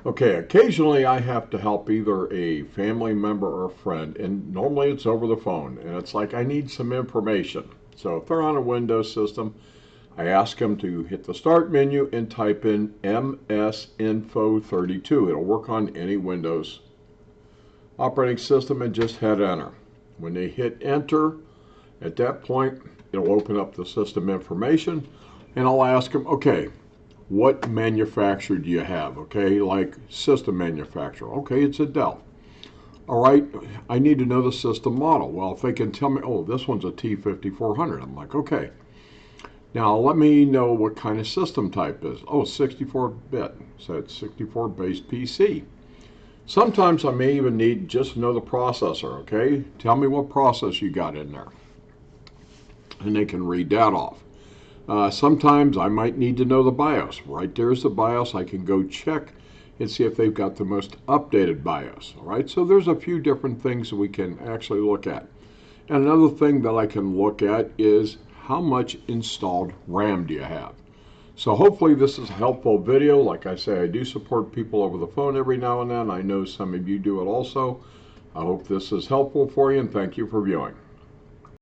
Okay, occasionally I have to help either a family member or a friend, and normally it's over the phone, and it's like I need some information. So if they're on a Windows system, I ask them to hit the start menu and type in Msinfo32. It'll work on any Windows operating system and just hit enter. When they hit enter, at that point, it'll open up the system information, and I'll ask them, okay, what manufacturer do you have? Okay, like system manufacturer. Okay, it's a Dell. All right, I need to know the system model. Well, if they can tell me, oh, this one's a T5400, I'm like, okay. Now let me know what kind of system type is. Oh, 64-bit, so it's 64-base PC. Sometimes I may even need just to know the processor, okay? Tell me what process you got in there. And they can read that off. Sometimes I might need to know the BIOS. Right there's the BIOS. I can go check and see if they've got the most updated BIOS. All right, so there's a few different things that we can actually look at. And another thing that I can look at is how much installed RAM do you have? So hopefully this is a helpful video. Like I say, I do support people over the phone every now and then. I know some of you do it also. I hope this is helpful for you, and thank you for viewing.